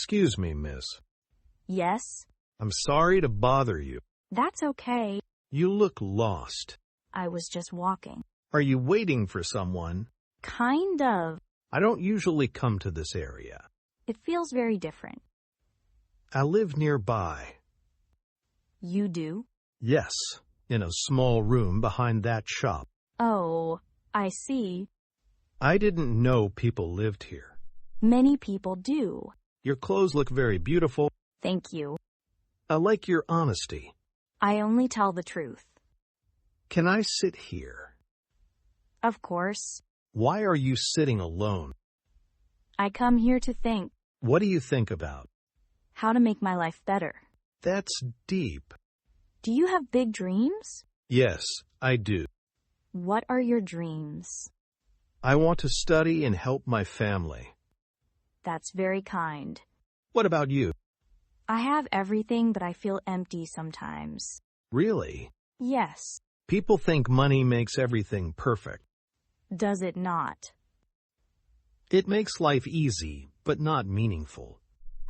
Excuse me, miss. Yes? I'm sorry to bother you. That's okay. You look lost. I was just walking. Are you waiting for someone? Kind of. I don't usually come to this area. It feels very different. I live nearby. You do? Yes, in a small room behind that shop. Oh, I see. I didn't know people lived here. Many people do. Your clothes look very beautiful. Thank you. I like your honesty. I only tell the truth. Can I sit here? Of course. Why are you sitting alone? I come here to think. What do you think about? How to make my life better. That's deep. Do you have big dreams? Yes, I do. What are your dreams? I want to study and help my family. That's very kind. What about you? I have everything, but I feel empty sometimes. Really? Yes. People think money makes everything perfect. Does it not? It makes life easy, but not meaningful.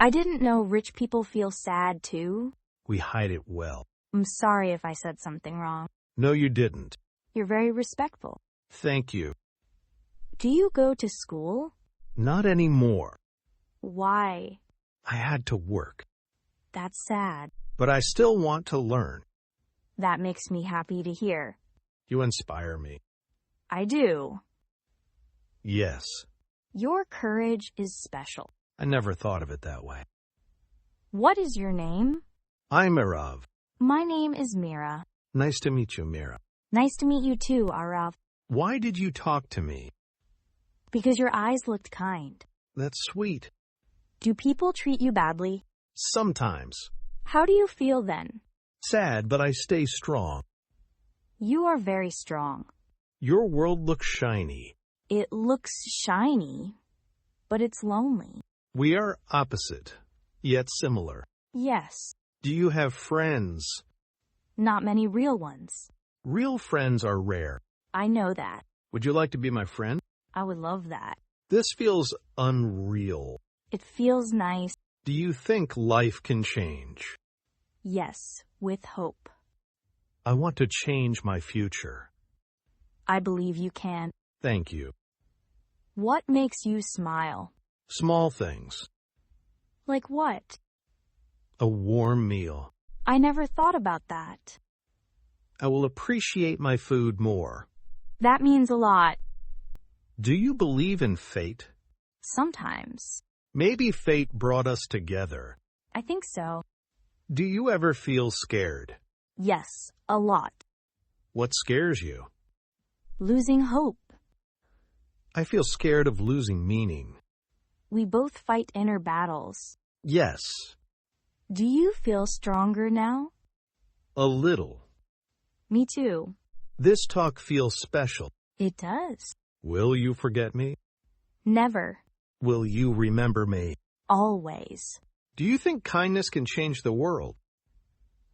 I didn't know rich people feel sad too. We hide it well. I'm sorry if I said something wrong. No, you didn't. You're very respectful. Thank you. Do you go to school? Not anymore. Why? I had to work. That's sad. But I still want to learn. That makes me happy to hear. You inspire me. I do. Yes. Your courage is special. I never thought of it that way. What is your name? I'm Arav. My name is Mira. Nice to meet you, Mira. Nice to meet you too, Arav. Why did you talk to me? Because your eyes looked kind. That's sweet. Do people treat you badly? Sometimes. How do you feel then? Sad, but I stay strong. You are very strong. Your world looks shiny. It looks shiny, but it's lonely. We are opposite, yet similar. Yes. Do you have friends? Not many real ones. Real friends are rare. I know that. Would you like to be my friend? I would love that. This feels unreal. It feels nice. Do you think life can change? Yes, with hope. I want to change my future. I believe you can. Thank you. What makes you smile? Small things. Like what? A warm meal. I never thought about that. I will appreciate my food more. That means a lot. Do you believe in fate? Sometimes. Maybe fate brought us together. I think so. Do you ever feel scared? Yes, a lot. What scares you? Losing hope. I feel scared of losing meaning. We both fight inner battles. Yes. Do you feel stronger now? A little. Me too. This talk feels special. It does. Will you forget me? Never. Will you remember me? Always. Do you think kindness can change the world?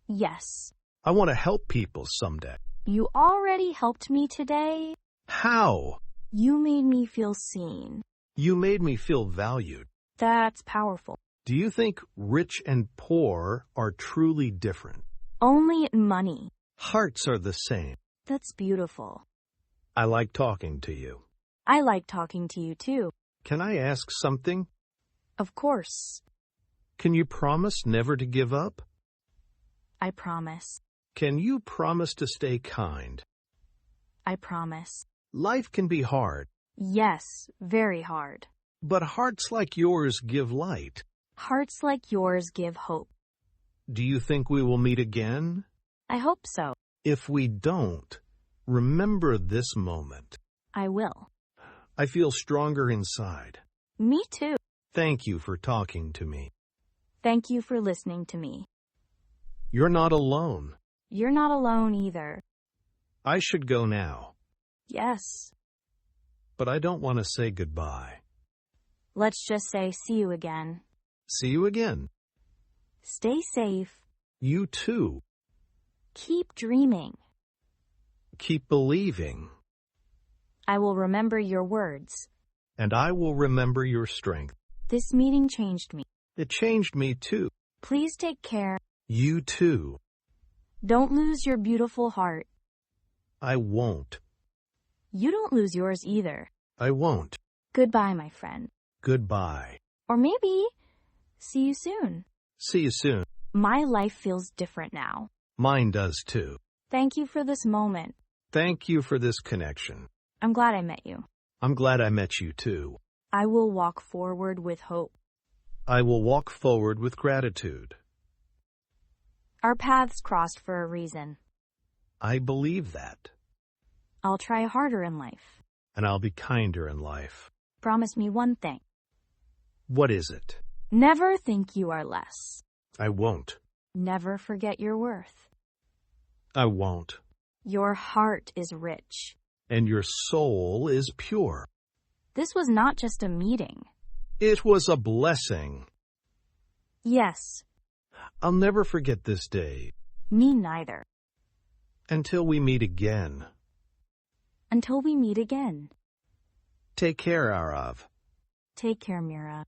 Yes. I want to help people someday. You already helped me today. How? You made me feel seen. You made me feel valued. That's powerful. Do you think rich and poor are truly different? Only money. Hearts are the same. That's beautiful. I like talking to you. I like talking to you too. Can I ask something? Of course. Can you promise never to give up? I promise. Can you promise to stay kind? I promise. Life can be hard. Yes, very hard. But hearts like yours give light. Hearts like yours give hope. Do you think we will meet again? I hope so. If we don't, remember this moment. I will. I feel stronger inside. Me too. Thank you for talking to me. Thank you for listening to me. You're not alone. You're not alone either. I should go now. Yes. But I don't want to say goodbye. Let's just say see you again. See you again. Stay safe. You too. Keep dreaming. Keep believing. I will remember your words. And I will remember your strength. This meeting changed me. It changed me too. Please take care. You too. Don't lose your beautiful heart. I won't. You don't lose yours either. I won't. Goodbye, my friend. Goodbye. Or maybe, see you soon. See you soon. My life feels different now. Mine does too. Thank you for this moment. Thank you for this connection. I'm glad I met you. I'm glad I met you too. I will walk forward with hope. I will walk forward with gratitude. Our paths crossed for a reason. I believe that. I'll try harder in life. And I'll be kinder in life. Promise me one thing. What is it? Never think you are less. I won't. Never forget your worth. I won't. Your heart is rich. And your soul is pure. This was not just a meeting. It was a blessing. Yes. I'll never forget this day. Me neither. Until we meet again. Until we meet again. Take care, Arav. Take care, Mira.